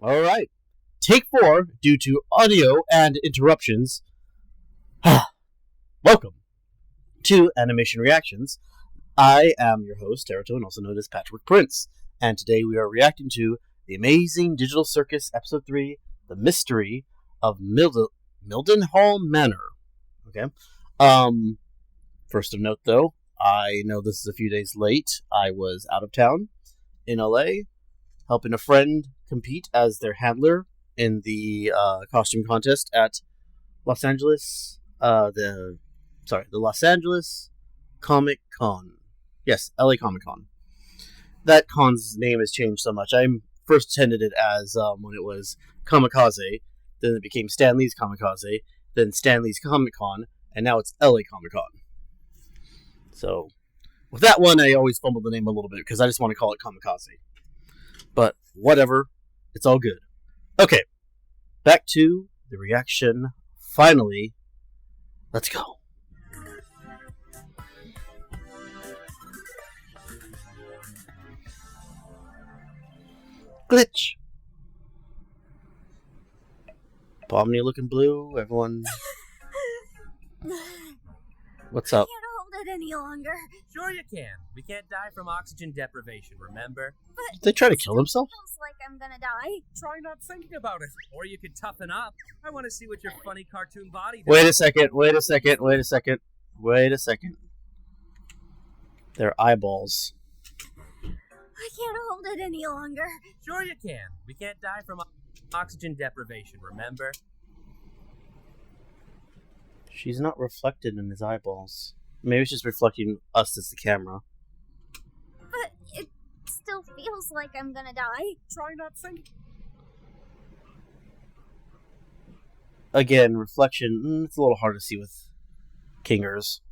All right. Take 4 due to audio and interruptions. Welcome to Animation Reactions. I am your host, Teratone, also known as Patrick Prince, and today we are reacting to the Amazing Digital Circus Episode 3, The Mystery of Mildenhall Manor. Okay. First of note, though, I know this is a few days late. I was out of town in LA, helping a friend compete as their handler in the costume contest at Los Angeles. The Los Angeles Comic Con. Yes, LA Comic Con. That con's name has changed so much. I first attended it as when it was Kamikaze, then it became Stan Lee's Kamikaze, then Stan Lee's Comic Con, and now it's LA Comic Con. So, with that one, I always fumble the name a little bit because I just want to call it Kamikaze. But whatever, it's all good. Okay, back to the reaction. Finally, let's go. Glitch. Pomni looking blue. Everyone. What's up? I can't hold it any longer. Sure you can. We can't die from oxygen deprivation, remember? But Did they try to kill themselves? feels like I'm gonna die. Try not thinking about it. Or you could toughen up. I want to see what your funny cartoon body does. Wait a second. Their eyeballs. I can't hold it any longer. Sure you can. We can't die from oxygen deprivation, remember? She's not reflected in his eyeballs. Maybe it's just reflecting us as the camera. But it still feels like I'm gonna die. Try not thinking. Again, reflection. It's a little hard to see with Kingers.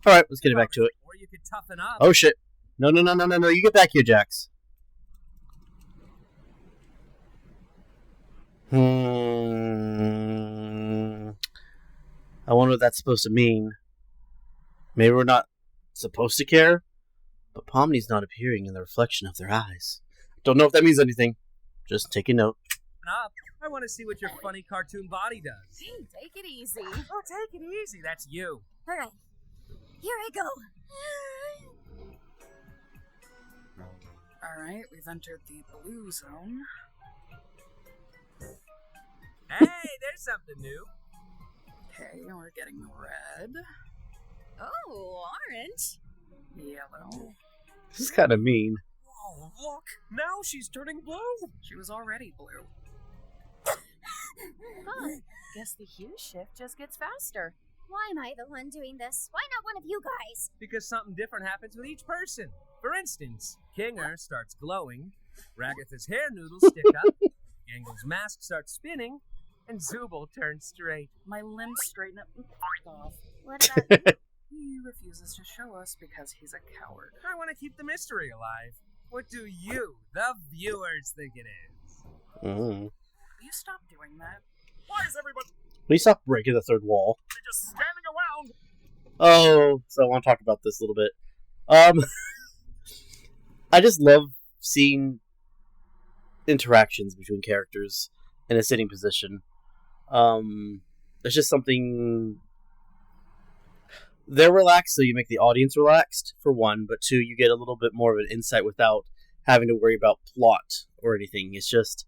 Alright, let's get back to it. Or you could toughen up. Oh shit. No. You get back here, Jax. I wonder what that's supposed to mean. Maybe we're not supposed to care, but Pomni's not appearing in the reflection of their eyes. Don't know if that means anything. Just take a note. Up. I want to see what your funny cartoon body does. Hey, take it easy. Oh, take it easy. That's you. Alright, here I go. Alright, we've entered the blue zone. Hey, there's something new. Okay, we're getting red, Oh, orange. yellow. This is kind of mean. Whoa, look. Now she's turning blue. She was already blue. Huh. Guess the hue shift just gets faster. Why am I the one doing this? Why not one of you guys? Because something different happens with each person. For instance, Kinger starts glowing, Ragatha's hair noodles stick up, Gangle's mask starts spinning, and Zooble turns straight. My limbs straighten up and off. What about you? He refuses to show us because he's a coward. I want to keep the mystery alive. What do you, the viewers, think it is? Mm. Will you stop doing that? Why is everybody Please stop breaking the third wall. just standing around? Oh, so I want to talk about this a little bit. I just love seeing interactions between characters in a sitting position. It's just something. They're relaxed, so you make the audience relaxed, for one, but two, you get a little bit more of an insight without having to worry about plot or anything. It's just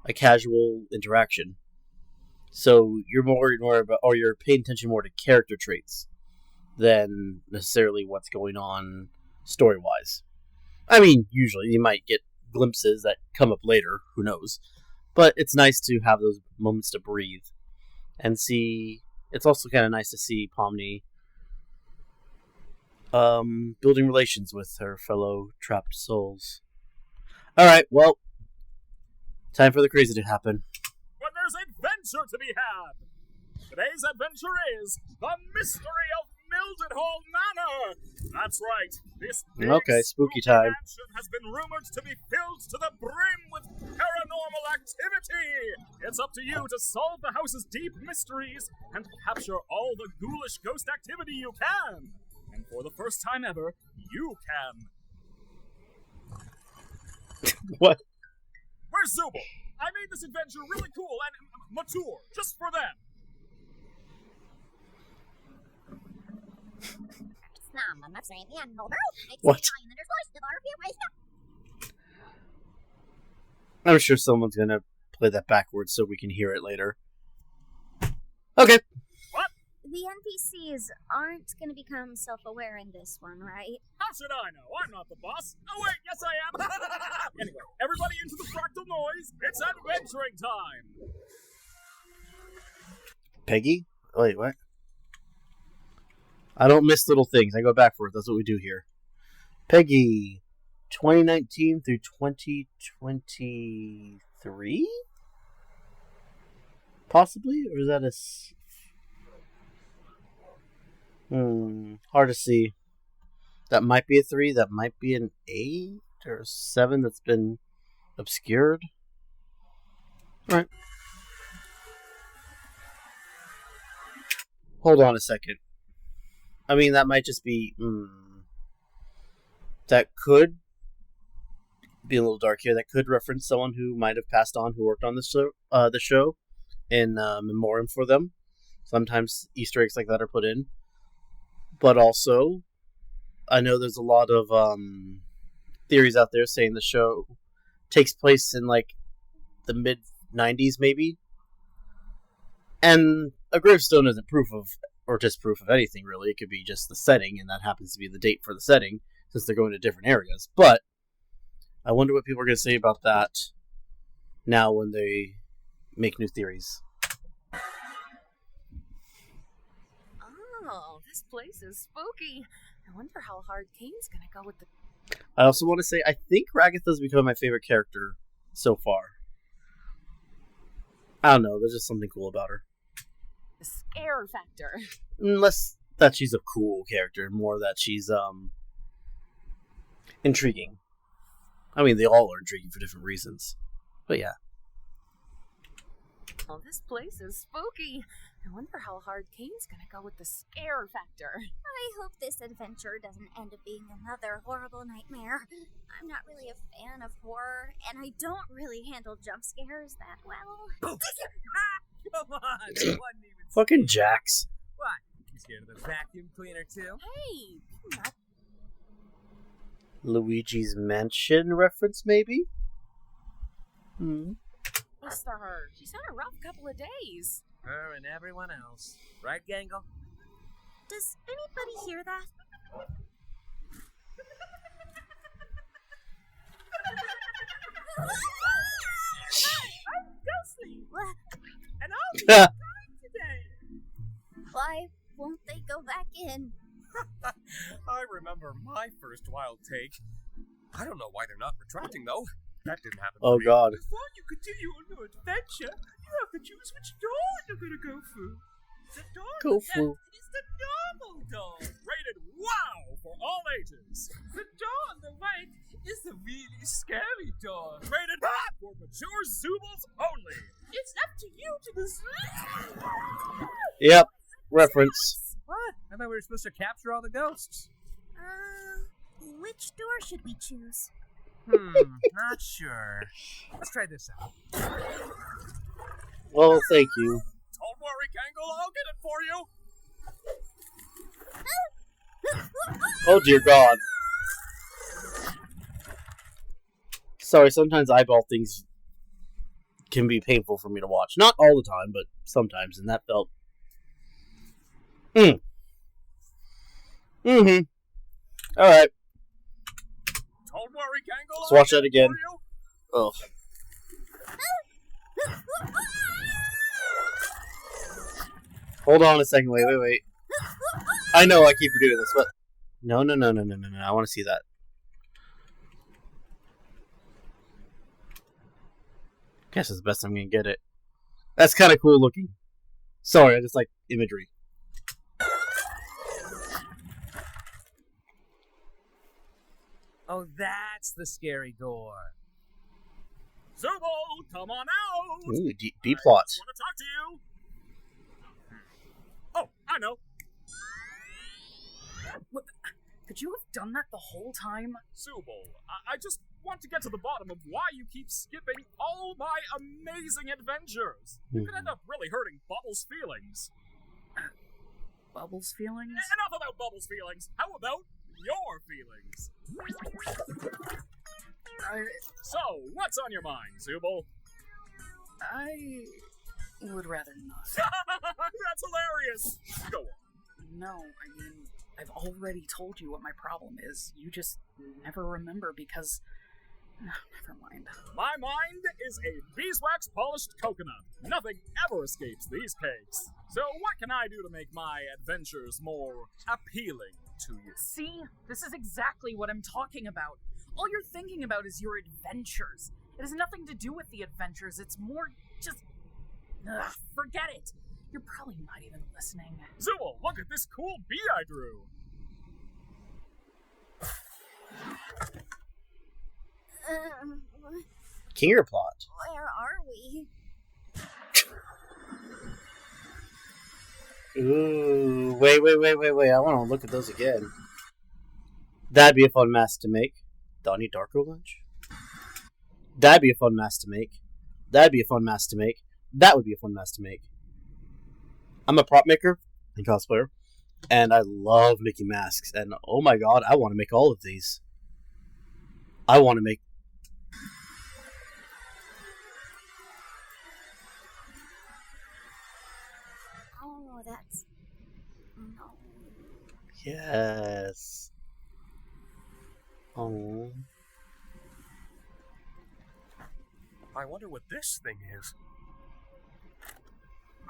a casual interaction. So you're more worried more about, or you're paying attention more to character traits than necessarily what's going on story-wise. I mean, usually you might get glimpses that come up later, who knows. But it's nice to have those moments to breathe and see. It's also kind of nice to see Pomni building relations with her fellow trapped souls. Alright, well, time for the crazy to happen. When there's adventure to be had. Today's adventure is the mystery of Mildenhall Manor. That's right. This big Okay, spooky time. mansion has been rumored to be filled to the brim with paranormal activity. It's up to you to solve the house's deep mysteries and capture all the ghoulish ghost activity you can. And for the first time ever, you can. What? Where's Zooble? I made this adventure really cool and mature, just for them. What? I'm sure someone's gonna play that backwards so we can hear it later. Okay. The NPCs aren't going to become self-aware in this one, right? How should I know? I'm not the boss. Oh wait, yes I am. Anyway, everybody into the fractal noise. It's adventuring time. Peggy? Wait, what? I don't miss little things. I go back for it. That's what we do here. Peggy, 2019 through 2023? Possibly? Or is that a... hard to see. That might be a 3. That might be an 8 or a 7 that's been obscured. Alright. Hold on a second. I mean, that might just be... that could be a little dark here. That could reference someone who might have passed on who worked on the show in memoriam for them. Sometimes Easter eggs like that are put in. But also, I know there's a lot of theories out there saying the show takes place in like the mid-90s maybe. And a gravestone isn't proof of, or disproof of anything really. It could be just the setting, and that happens to be the date for the setting, since they're going to different areas. But I wonder what people are going to say about that now when they make new theories. Oh, this place is spooky. I wonder how hard Kane's gonna go with the... I also want to say, I think Ragatha's become my favorite character so far. I don't know, there's just something cool about her. The scare factor. Less that she's a cool character, more that she's, intriguing. I mean, they all are intriguing for different reasons. But yeah. Oh, this place is spooky. I wonder how hard Kane's gonna go with the scare factor. I hope this adventure doesn't end up being another horrible nightmare. I'm not really a fan of horror, and I don't really handle jump scares that well. Come on, it wasn't even Fucking Jax. What? You scared of the vacuum cleaner too? Hey, not Luigi's Mansion reference, maybe? close to her. She's had a rough couple of days. Her and everyone else. Right, Gangle? Does anybody hear that? I'm ghostly, What? and I'll be fine today. Why won't they go back in? I remember my first wild take. I don't know why they're not retracting, though. That didn't happen. Oh to me. god. Before you continue on your adventure, you have to choose which door you're gonna go through. The door Go to through. death is the normal door. Rated WOW for all ages. The door on the right is the really scary door. Rated hot for mature Zoobles only. It's up to you to decide. Yep. Reference. What? I thought we were supposed to capture all the ghosts. Which door should we choose? Not sure. Let's try this out. Well, thank you. Don't worry, Gangle, I'll get it for you. Oh dear god. Sorry, sometimes eyeball things can be painful for me to watch. Not all the time, but sometimes, and that felt... Alright, Don't worry, Gangle. let's watch that again. Oh. Hold on a second, wait. I know I keep redoing this, but... No, I want to see that. Guess it's the best I'm gonna get it. That's kind of cool looking. Sorry, I just like imagery. Oh, that's the scary door. Zooble, come on out. Ooh, B-plot. I want to talk to you. Oh, I know. What? Could you have done that the whole time? Zooble, I just want to get to the bottom of why you keep skipping all my amazing adventures. You could end up really hurting Bubbles' feelings. Bubbles' feelings? Enough about Bubbles' feelings. How about your feelings? So, what's on your mind, Zubul? I would rather not. That's hilarious. Go on. No, I mean, I've already told you what my problem is. You just never remember because... Never mind. My mind is a beeswax polished coconut. Nothing ever escapes these cakes. So what can I do to make my adventures more appealing to you? See? This is exactly what I'm talking about. All you're thinking about is your adventures. It has nothing to do with the adventures. It's more just... forget it. You're probably not even listening. Zubul, look at this cool bee I drew. Kinger plot. Where are we? Ooh, wait. I want to look at those again. That'd be a fun mask to make. Donnie Darko lunch? That'd be a fun mask to make. That'd be a fun mask to make. That would be a fun mask to make. I'm a prop maker and cosplayer, and I love making masks, and oh my god, I want to make all of these. I want to make... Oh, that's... No. Yes. Oh. I wonder what this thing is.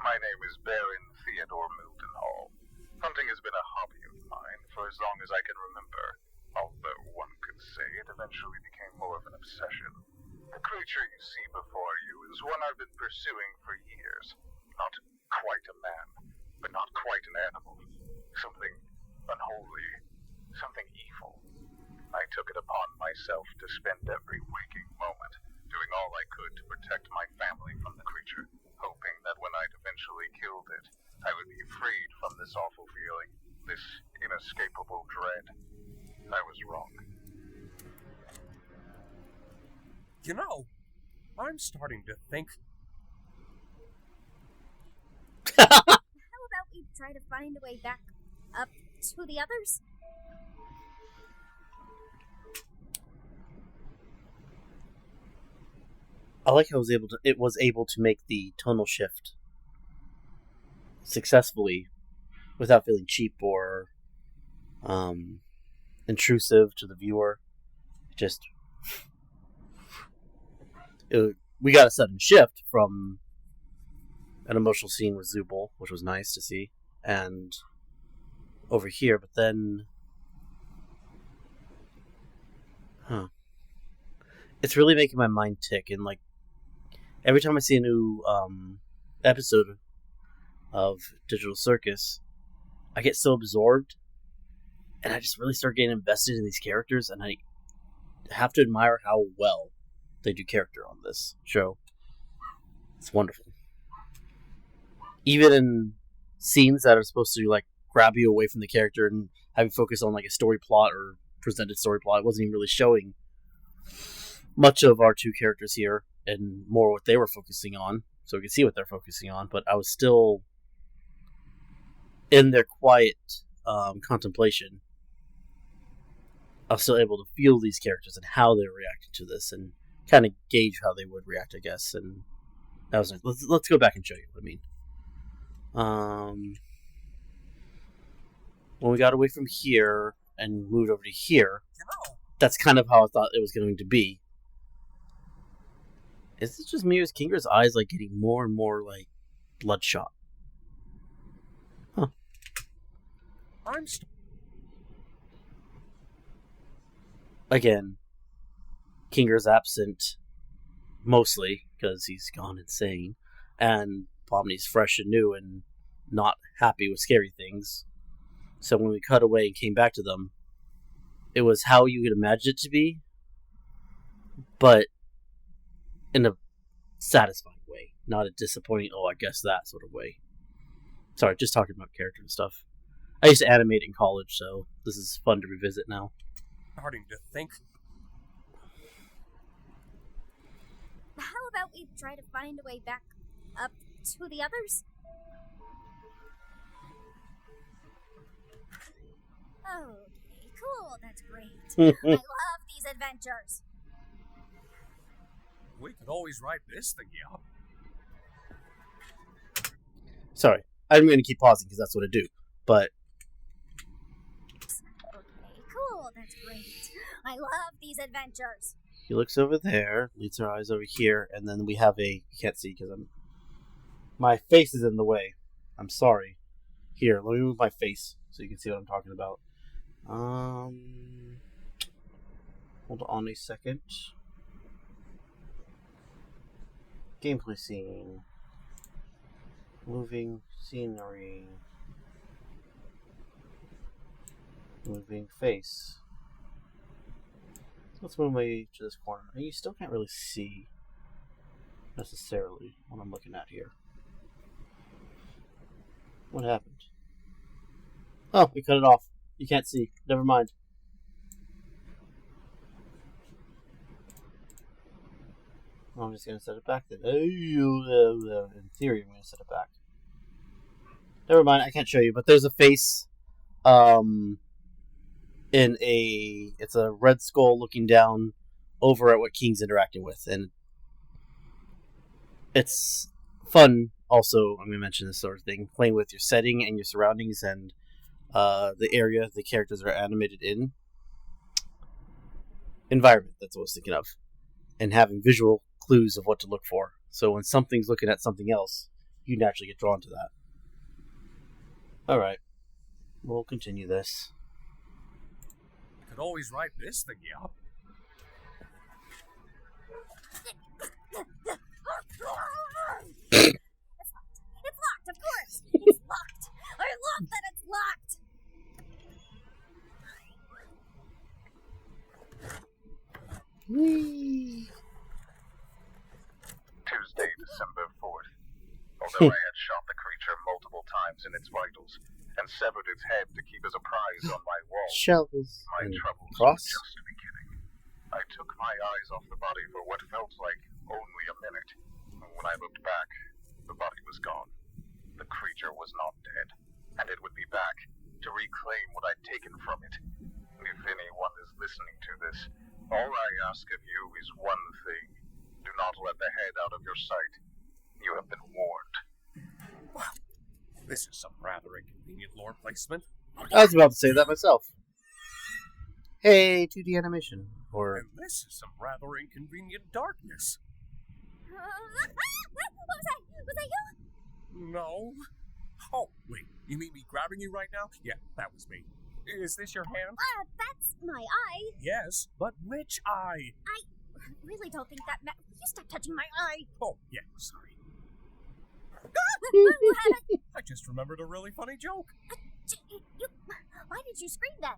My name is Baron Theodore Mildenhall. Hunting has been a hobby of mine for as long as I can remember, although one could say it eventually became more of an obsession. The creature you see before you is one I've been pursuing for years. Not quite a man, but not quite an animal. Something unholy, something evil. I took it upon myself to spend every waking moment doing all I could to protect my family from the creature, hoping that when I'd eventually killed it, I would be freed from this awful feeling, this inescapable dread. I was wrong. You know, I'm starting to think... How about we try to find a way back up to the others? I like how it was able to make the tonal shift successfully without feeling cheap or intrusive to the viewer. We got a sudden shift from an emotional scene with Zubul, which was nice to see, and over here, but then... It's really making my mind tick, and like, every time I see a new episode of Digital Circus, I get so absorbed, and I just really start getting invested in these characters, and I have to admire how well they do character on this show. It's wonderful. Even in scenes that are supposed to like grab you away from the character and have you focus on like a story plot or presented story plot, it wasn't even really showing much of our two characters here and more what they were focusing on, so we could see what they're focusing on, but I was still in their quiet contemplation. I was still able to feel these characters and how they were reacting to this and kind of gauge how they would react, I guess, and that was nice. Let's go back and show you what I mean. When we got away from here and moved over to here, that's kind of how I thought it was going to be. Is it just me or is Kinger's eyes like getting more and more like bloodshot? Huh. Again, Kinger's absent mostly because he's gone insane, and Pomni's fresh and new and not happy with scary things. So when we cut away and came back to them, it was how you could imagine it to be, but in a satisfying way, not a disappointing, oh, I guess that sort of way. Sorry, just talking about character and stuff. I used to animate in college, so this is fun to revisit now. Starting to think... about we try to find a way back up to the others? Okay, cool, that's great. I love these adventures. We could always write this thing up. Sorry, I'm going to keep pausing because that's what I do. But Okay, cool, that's great. I love these adventures. he looks over there, leads her eyes over here, and then we have a... You can't see because my face is in the way. I'm sorry. Here, let me move my face so you can see what I'm talking about. Hold on a second. Gameplay scene. Moving scenery. Moving face. Let's move my to this corner. And you still can't really see necessarily what I'm looking at here. What happened? Oh, we cut it off. You can't see. Never mind. I'm just going to set it back then. In theory, I'm going to set it back. Never mind, I can't show you, but there's a face it's a red skull looking down over at what King's interacting with, and it's fun also, I'm going to mention this sort of thing, playing with your setting and your surroundings and the area the characters are animated in. Environment, that's what I was thinking of. And having visual clues of what to look for. So when something's looking at something else, you naturally get drawn to that. Alright. We'll continue this. Could always write this thing up. It's locked, of course. It's locked. I love that it's locked. Whee! Tuesday, December 4th. Although I had shot the creature multiple times in its vitals and severed its head to keep as a prize on my wall, Shells my and troubles cross. were just beginning. I took my eyes off the body for what felt like only a minute. When I looked back, the body was gone. The creature was not dead, and it would be back to reclaim what I'd taken from it. If anyone is listening to this, all I ask of you is one thing. Do not let the head out of your sight. You have been warned. Wow, this is some rather inconvenient lore placement. I was about to say that myself. Hey, 2D animation. Or And this is some rather inconvenient darkness. What was that? Was that you? No. Oh, wait, you mean me grabbing you right now? Yeah, that was me. Is this your hand? That's my eye. Yes, but which eye? I really don't think that you stop touching my eye. Oh, yeah, sorry. I just remembered a really funny joke. Why did you scream then?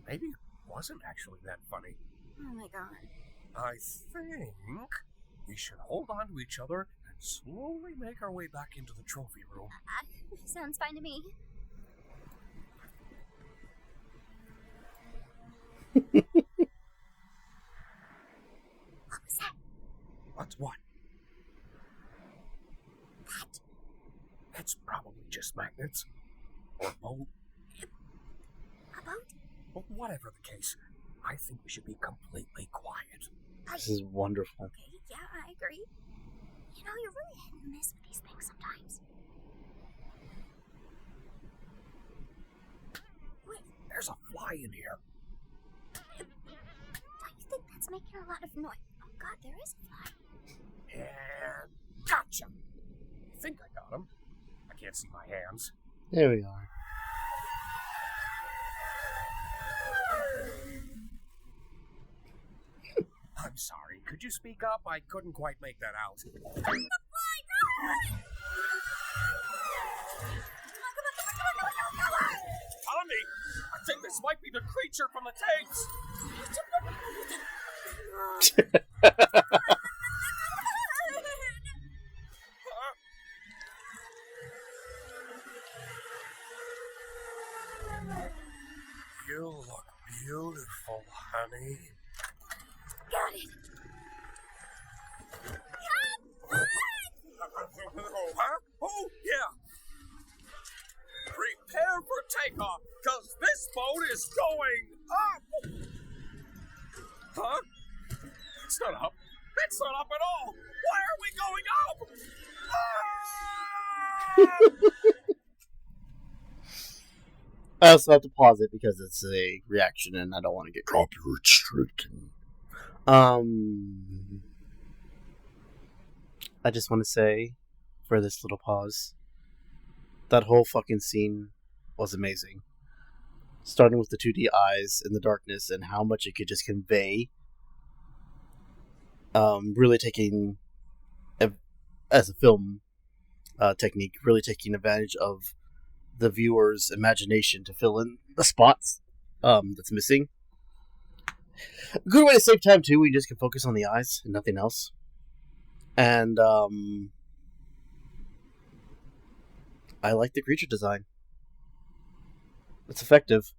Maybe it wasn't actually that funny. Oh my god. I think we should hold on to each other and slowly make our way back into the trophy room. Sounds fine to me. What was that? What's what? That? It's probably just magnets. Or boat. A boat? But whatever the case, I think we should be completely quiet. this is wonderful. Okay, yeah, I agree. You know, you're really hit and miss with these things sometimes. Wait, There's a fly in here. don't you think that's making a lot of noise? Oh god, there is a fly. And gotcha! I think I got him. I can't see my hands. There we are. I'm sorry, could you speak up? I couldn't quite make that out. The fly! No! Tommy! I think this might be the creature from the tapes! You look beautiful, honey. Got it. at all! Why are we going up? I also have to pause it because it's a reaction and I don't want to get copyright stricken. I just want to say, for this little pause, that whole fucking scene was amazing. Starting with the 2D eyes in the darkness and how much it could just convey. Really taking, as a film technique, really taking advantage of the viewer's imagination to fill in the spots that's missing. A good way to save time too. We just can focus on the eyes and nothing else. And I like the creature design. It's effective.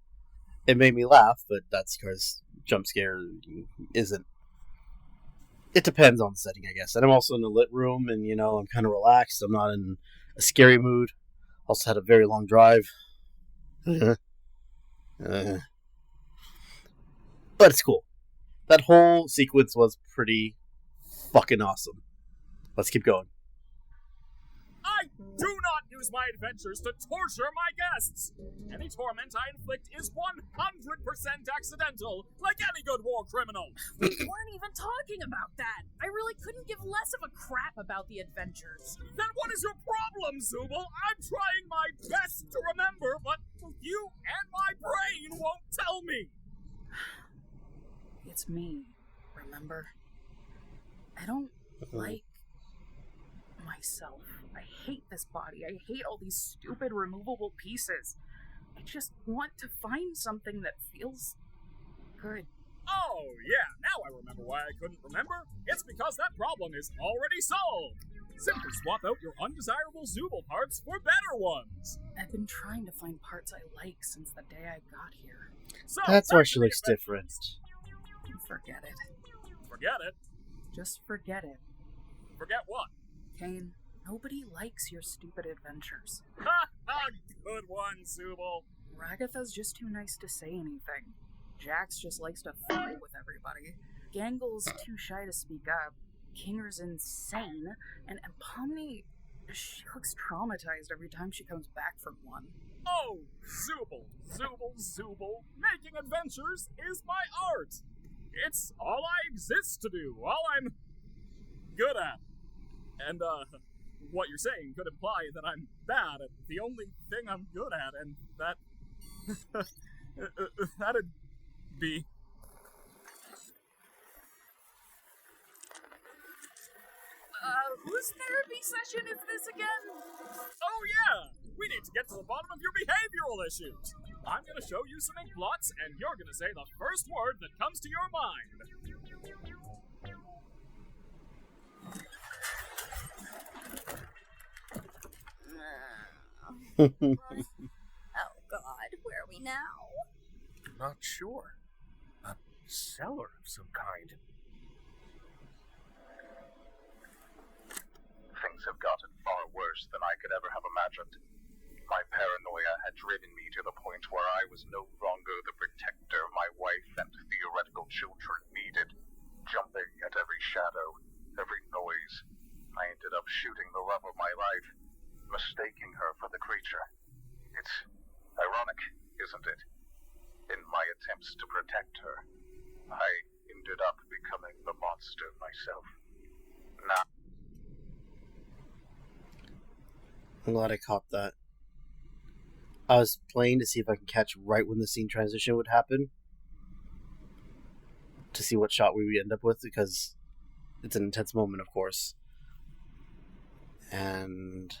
It made me laugh, but that's because jump scare isn't. It depends on the setting, I guess. And I'm also in a lit room, and I'm kind of relaxed. I'm not in a scary mood. Also had a very long drive. But it's cool. That whole sequence was pretty fucking awesome. Let's keep going. I do not use my adventures to torture my guests! Any torment I inflict is 100% accidental, like any good war criminal! We weren't even talking about that! I really couldn't give less of a crap about the adventures. Then what is your problem, Zubul? I'm trying my best to remember, but you and my brain won't tell me! It's me, remember? I don't like myself. I hate this body. I hate all these stupid removable pieces. I just want to find something that feels good. Oh, yeah, now I remember why I couldn't remember. It's because that problem is already solved. Simply swap out your undesirable Zubul parts for better ones. I've been trying to find parts I like since the day I got here. So, That's why she looks different. Forget it. Forget it? Just forget it. Forget what? Kane, nobody likes your stupid adventures. Ha ha! Good one, Zubul. Ragatha's just too nice to say anything. Jax just likes to fight with everybody. Gangle's too shy to speak up. Kinger's insane. And Pomni, she looks traumatized every time she comes back from one. Oh, Zubul. Making adventures is my art. It's all I exist to do, all I'm good at. And, what you're saying could imply that I'm bad at the only thing I'm good at, and that... that'd be... Whose therapy session is this again? Oh yeah! We need to get to the bottom of your behavioral issues. I'm gonna show you some ink blots, and you're gonna say the first word that comes to your mind. Oh god, where are we now? Not sure. A cellar of some kind. Things have gotten far worse than I could ever have imagined. My paranoia had driven me to the point where I was no longer the protector my wife and theoretical children needed. Jumping at every shadow, every noise, I ended up shooting the love of my life, mistaking her for the creature. It's ironic, isn't it? In my attempts to protect her, I ended up becoming the monster myself. Now, I'm glad I copped that. I was playing to see if I could catch right when the scene transition would happen. To see what shot we would end up with, because it's an intense moment, of course. And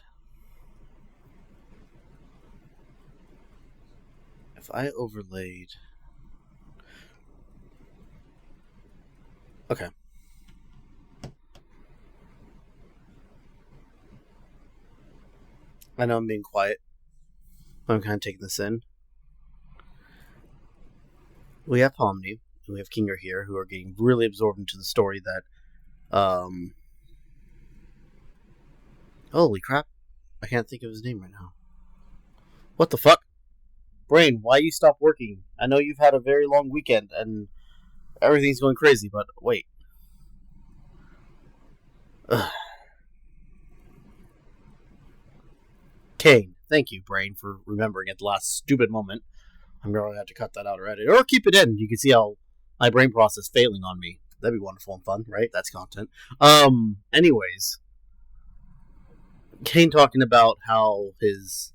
if I overlaid... Okay. I know I'm being quiet, but I'm kind of taking this in. We have Pomni, and we have Kinger here, who are getting really absorbed into the story that, holy crap, I can't think of his name right now. What the fuck? Brain, why you stop working? I know you've had a very long weekend, and everything's going crazy, but wait. Kane. Thank you, brain, for remembering at the last stupid moment. I'm going to have to cut that out or edit, or keep it in. You can see how my brain process failing on me. That'd be wonderful and fun, right? That's content. Anyways, Kane talking about how his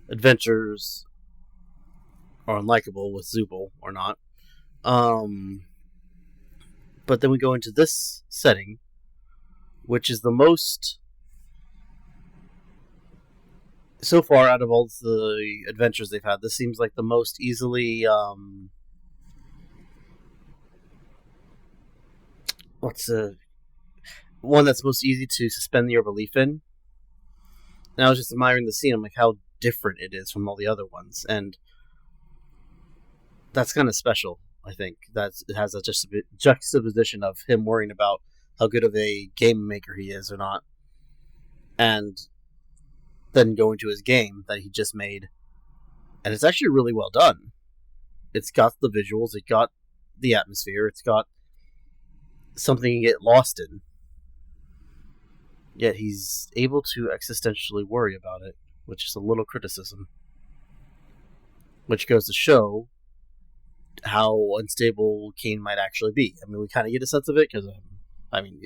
adventures are unlikable with Zubul or not. But then we go into this setting, which is the most, so far out of all the adventures they've had, this seems like the most easily, one that's most easy to suspend your belief in. And I was just admiring the scene. I'm like, how different it is from all the other ones, and that's kind of special. I think that it has a juxtaposition of him worrying about how good of a game maker he is or not, and then going to his game that he just made, and it's actually really well done. It's got the visuals, it got the atmosphere, it's got something you get lost in. Yet he's able to existentially worry about it, which is a little criticism. Which goes to show how unstable Kane might actually be. I mean, we kind of get a sense of it because,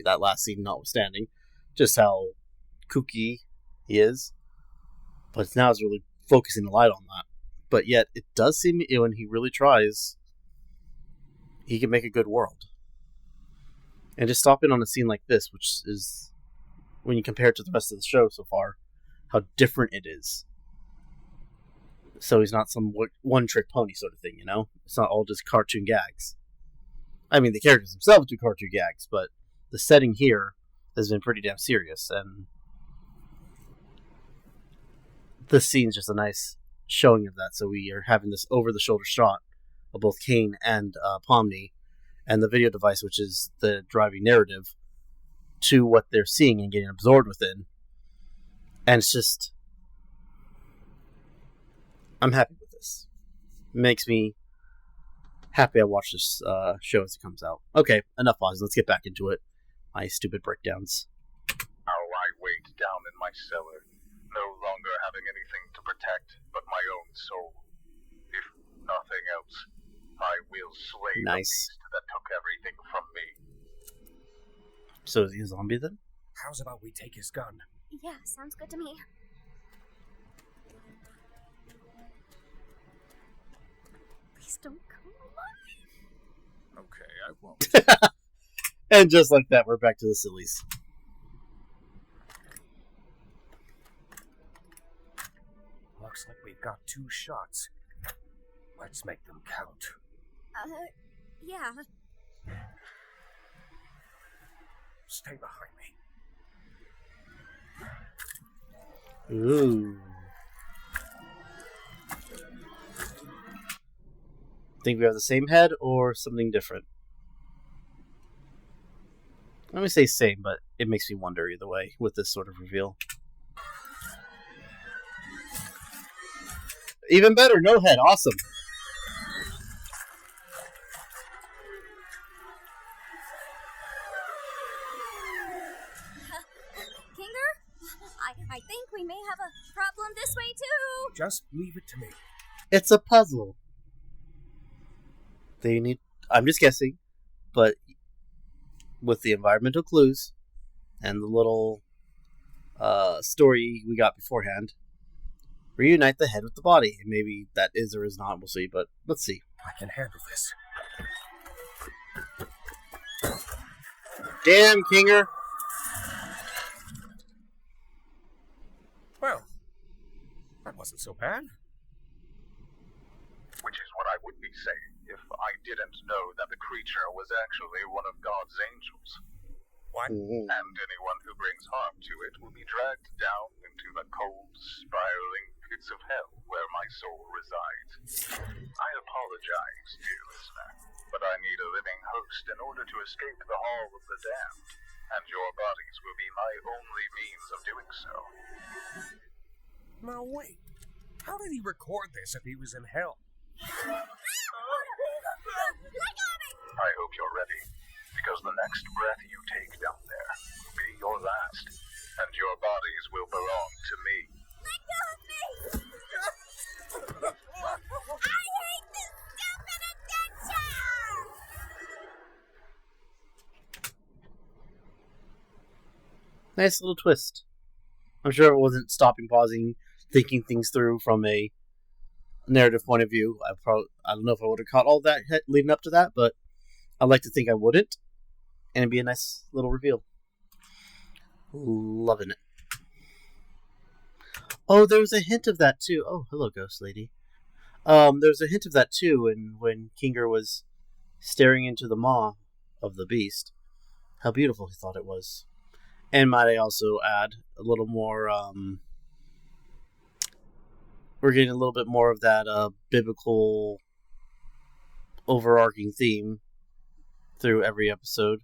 that last scene notwithstanding, just how kooky he is. But now it's really focusing the light on that. But yet, it does seem, when he really tries, he can make a good world. And just stopping on a scene like this, which is, when you compare it to the rest of the show so far, how different it is. So he's not some one-trick pony sort of thing, you know? It's not all just cartoon gags. I mean, the characters themselves do cartoon gags, but the setting here has been pretty damn serious, and this scene's just a nice showing of that. So we are having this over-the-shoulder shot of both Kane and Pomni, and the video device, which is the driving narrative, to what they're seeing and getting absorbed within. And it's just, I'm happy with this. It makes me happy I watch this show as it comes out. Okay, enough pause. Let's get back into it. My stupid breakdowns. How I wait down in my cellar, no longer having anything to protect but my own soul. If nothing else, I will slay the beast that took everything from me. So is he a zombie then? How's about we take his gun? Yeah, sounds good to me. Please don't come alive. Okay, I won't. And just like that, we're back to the sillies. Looks like we've got 2 shots. Let's make them count. Yeah. Stay behind me. Ooh. Think we have the same head or something different? Let me say same, but it makes me wonder either way with this sort of reveal. Even better, no head. Awesome. I think we may have a problem this way too. Just leave it to me. It's a puzzle. I'm just guessing, but with the environmental clues and the little story we got beforehand, reunite the head with the body. And maybe that is or is not, we'll see, but let's see. I can handle this. Damn, Kinger. Well, that wasn't so bad. Which is what I would be saying if I didn't know that the creature was actually one of God's angels. What? Mm-hmm. And anyone who brings harm to it will be dragged down into the cold, spiraling pits of hell where my soul resides. I apologize, dear listener, but I need a living host in order to escape the hall of the damned, and your bodies will be my only means of doing so. Now wait, how did he record this if he was in hell? I hope you're ready, because the next breath you take down there will be your last, and your bodies will belong to me. Let go! Nice little twist. I'm sure it wasn't stopping, pausing, thinking things through from a narrative point of view. I don't know if I would have caught all that leading up to that, but I'd like to think I wouldn't, and it'd be a nice little reveal. Loving it. Oh, there was a hint of that too. Oh, hello, ghost lady. There was a hint of that too, when Kinger was staring into the maw of the beast. How beautiful he thought it was. And might I also add a little more, we're getting a little bit more of that biblical overarching theme through every episode,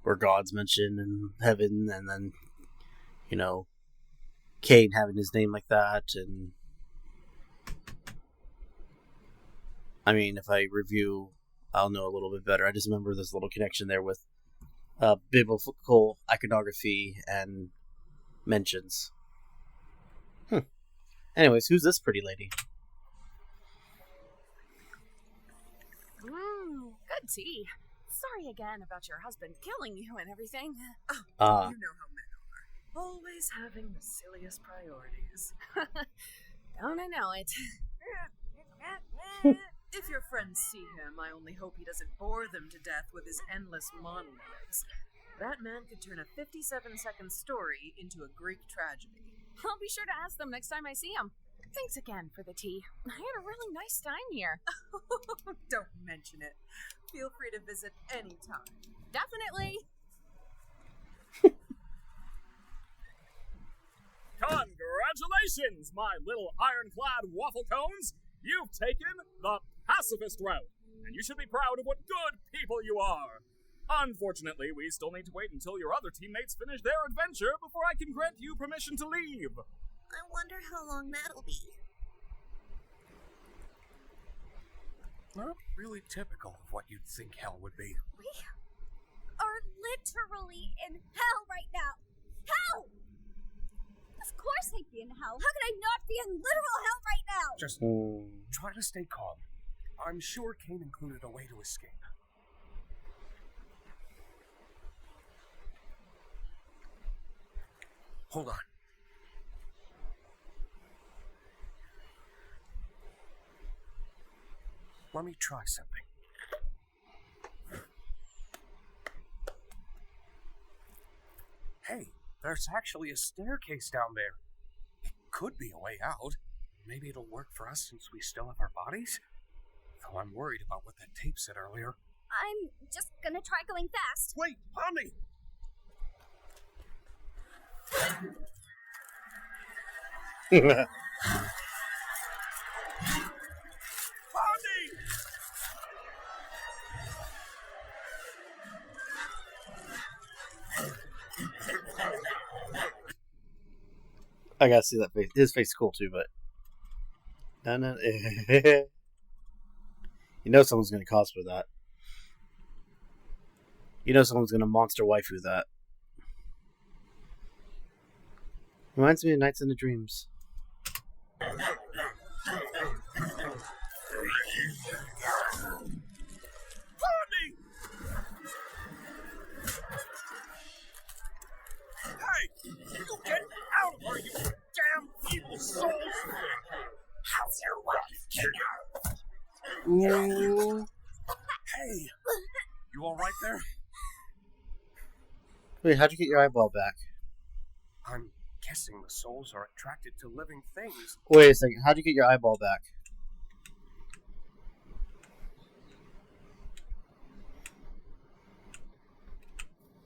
where God's mentioned and heaven, and then, Cain having his name like that. And I mean, if I review, I'll know a little bit better. I just remember there's a little connection there with biblical iconography and mentions. Anyways, who's this pretty lady? Good tea. Sorry again about your husband killing you and everything. You know how men are. Always having the silliest priorities. Don't I know it? If your friends see him, I only hope he doesn't bore them to death with his endless monologues. That man could turn a 57-second story into a Greek tragedy. I'll be sure to ask them next time I see him. Thanks again for the tea. I had a really nice time here. Don't mention it. Feel free to visit anytime. Definitely. Congratulations, my little ironclad waffle cones! You've taken the pacifist route, and you should be proud of what good people you are. Unfortunately, we still need to wait until your other teammates finish their adventure before I can grant you permission to leave. I wonder how long that'll be. Not really typical of what you'd think hell would be. We are literally in hell right now. Hell! Of course I'd be in hell. How could I not be in literal hell right now? Just try to stay calm. I'm sure Cain included a way to escape. Hold on. Let me try something. Hey, there's actually a staircase down there. It could be a way out. Maybe it'll work for us since we still have our bodies? Though I'm worried about what that tape said earlier. I'm just gonna try going fast. Wait, honey! I gotta see that face. His face is cool too, but no. You know someone's gonna cosplay that. You know someone's gonna monster waifu that. Reminds me of Nights into Dreams. Hey! You get out of here, you damn evil souls! How's your wife, Kinger? Ooh. Hey! You alright there? Wait, how'd you get your eyeball back? I'm guessing the souls are attracted to living things. Wait a second, how'd you get your eyeball back?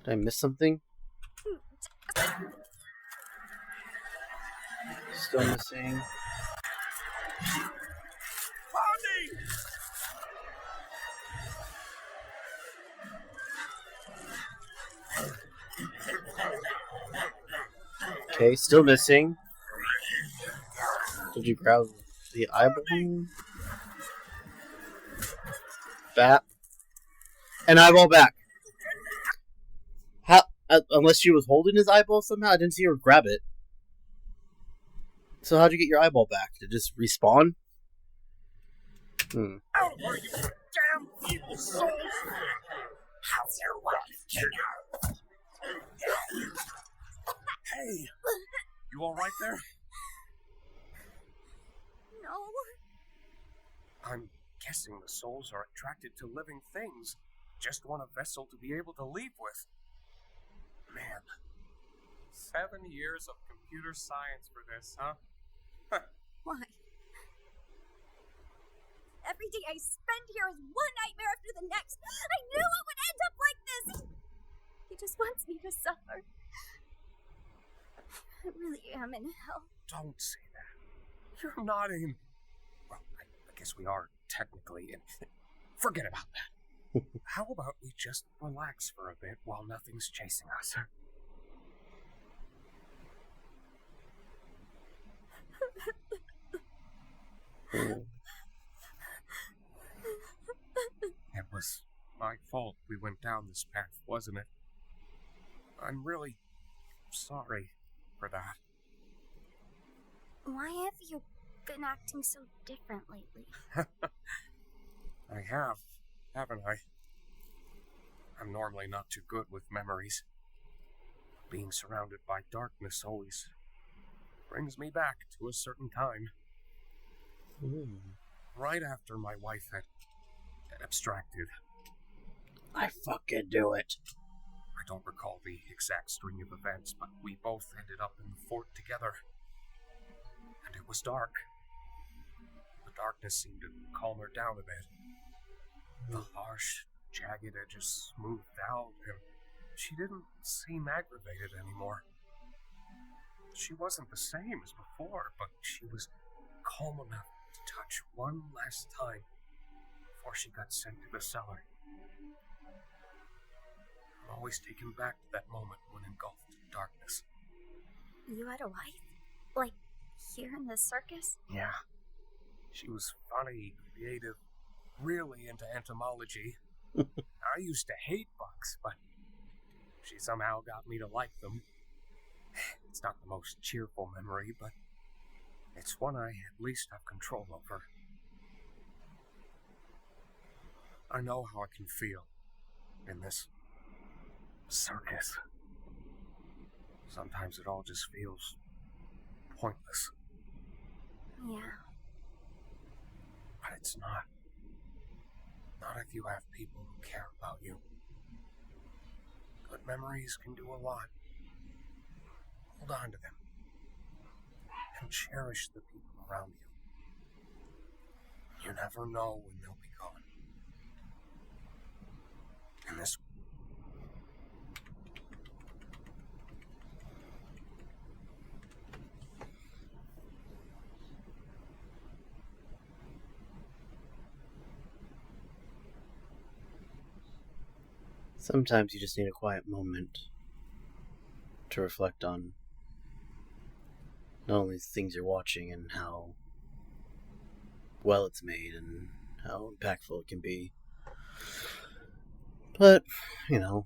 Did I miss something? Still missing. Okay, still missing. Did you grab the eyeball? Bat. An eyeball back. How? Unless she was holding his eyeball somehow? I didn't see her grab it. So how'd you get your eyeball back? Did it just respawn? Out of here, you damn evil souls! How's your wife, Kinger? Hey! You alright there? No. I'm guessing the souls are attracted to living things. Just want a vessel to be able to leave with. Man. 7 years of computer science for this, huh? Why? Every day I spend here is one nightmare after the next. I knew it would end up like this. He just wants me to suffer. I really am in hell. Don't say that. You're not in... Well, I guess we are technically in... Forget about that. How about we just relax for a bit while nothing's chasing us? It was my fault we went down this path, wasn't it? I'm really sorry for that. Why have you been acting so different lately? I have, haven't I? I'm normally not too good with memories. Being surrounded by darkness always brings me back to a certain time. Right after my wife had abstracted. I fucking do it. I don't recall the exact string of events, but we both ended up in the fort together. And it was dark. The darkness seemed to calm her down a bit. The harsh, jagged edges smoothed out, and she didn't seem aggravated anymore. She wasn't the same as before, but she was calm enough to touch one last time before she got sent to the cellar. I'm always taken back to that moment when engulfed in darkness. You had a wife? Like, here in the circus? Yeah. She was funny, creative, really into entomology. I used to hate bugs, but she somehow got me to like them. It's not the most cheerful memory, but it's one I at least have control over. I know how I can feel in this circus. Sometimes it all just feels pointless. Yeah. But it's not. Not if you have people who care about you. Good memories can do a lot. Hold on to them. And cherish the people around you. You never know when they'll be gone. And this... Sometimes you just need a quiet moment to reflect on not only the things you're watching and how well it's made and how impactful it can be, but, it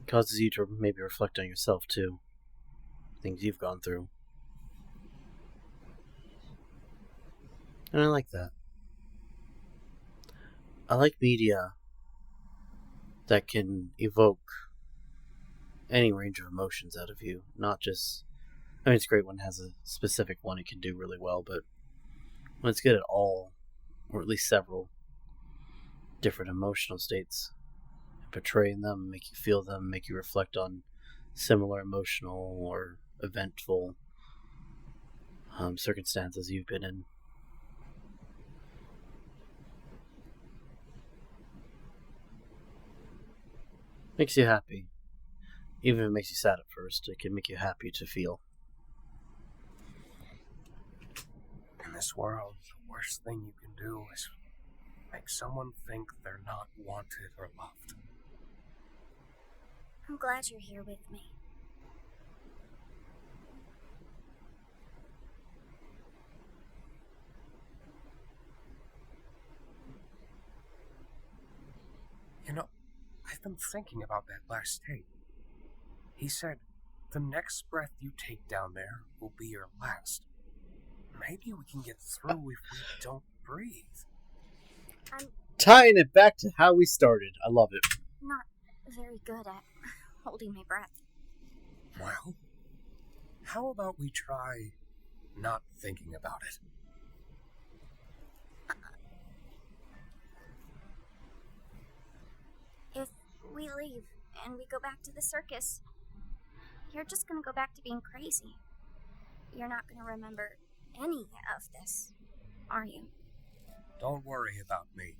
causes you to maybe reflect on yourself too. Things you've gone through. And I like that. I like media that can evoke any range of emotions out of you. Not just... it's great when it has a specific one it can do really well, but when it's good at all, or at least several different emotional states, portraying them, make you feel them, make you reflect on similar emotional or eventful circumstances you've been in. Makes you happy. Even if it makes you sad at first, it can make you happy to feel. In this world, the worst thing you can do is make someone think they're not wanted or loved. I'm glad you're here with me. I've been thinking about that last tape. He said, the next breath you take down there will be your last. Maybe we can get through if we don't breathe. I'm Tying it back to how we started. I love it. not very good at holding my breath. Well, How about we try not thinking about it? If we leave and we go back to the circus, you're just gonna go back to being crazy. You're not gonna remember any of this, are you? Don't worry about me.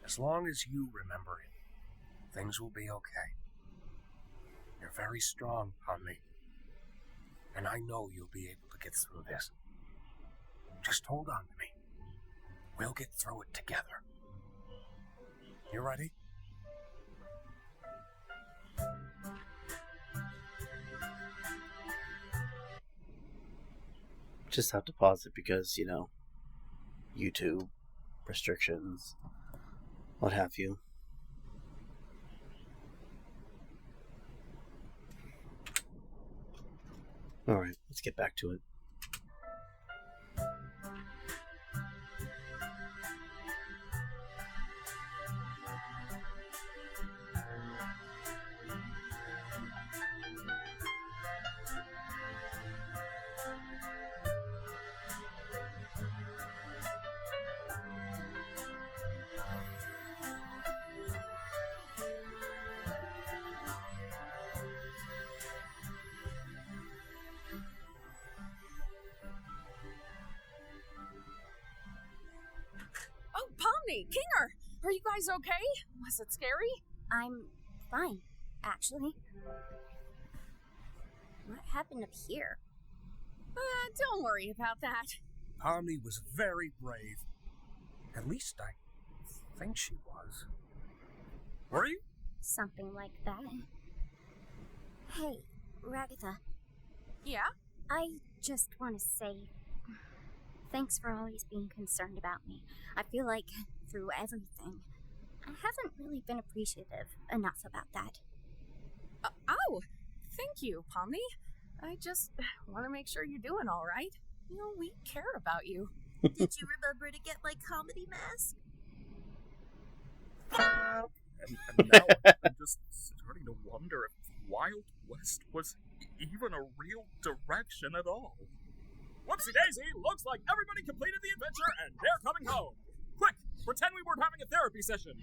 As long as you remember it, things will be okay. You're very strong, Omni. And I know you'll be able to get through this. Just hold on to me. We'll get through it together. You ready? Just have to pause it because, YouTube restrictions, what have you. Alright, let's get back to it. Oh, Pomni, Kinger, are you guys okay? Was it scary? I'm fine, actually. What happened up here? Don't worry about that. Omni was very brave. At least I think she was. Were you? Something like that. Hey, Ragatha, Yeah? I just want to say thanks for always being concerned about me. I feel like through everything, I haven't really been appreciative enough about that. Oh, thank you, Pomni. I just want to make sure you're doing all right. We care about you. Did you remember to get my comedy mask? And now I'm just starting to wonder if Wild West was even a real direction at all. Whoopsie daisy, looks like everybody completed the adventure and they're coming home. Quick, pretend we weren't having a therapy session.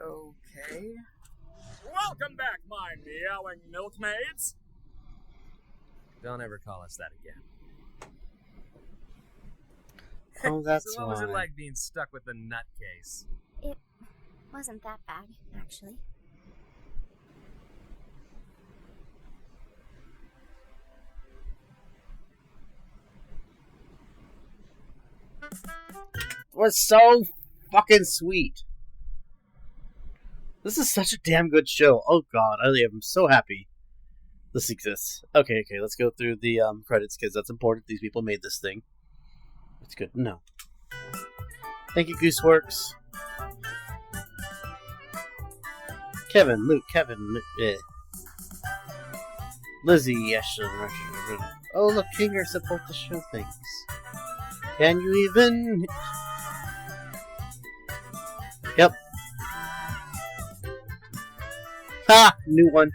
Okay. Welcome back, my meowing milkmaids. Don't ever call us that again. Oh, that's So what was it why. like being stuck with the nutcase? It wasn't that bad, actually. Was so fucking sweet. This is such a damn good show. Oh god, I am so happy this exists. Okay, let's go through the credits because that's important. These people made this thing. It's good. No. Thank you, Gooseworks. Kevin, Luke, Lizzie, Ashley. Oh, look, Kinger support the show. Thanks. Can you even? Yep. Ha! New one.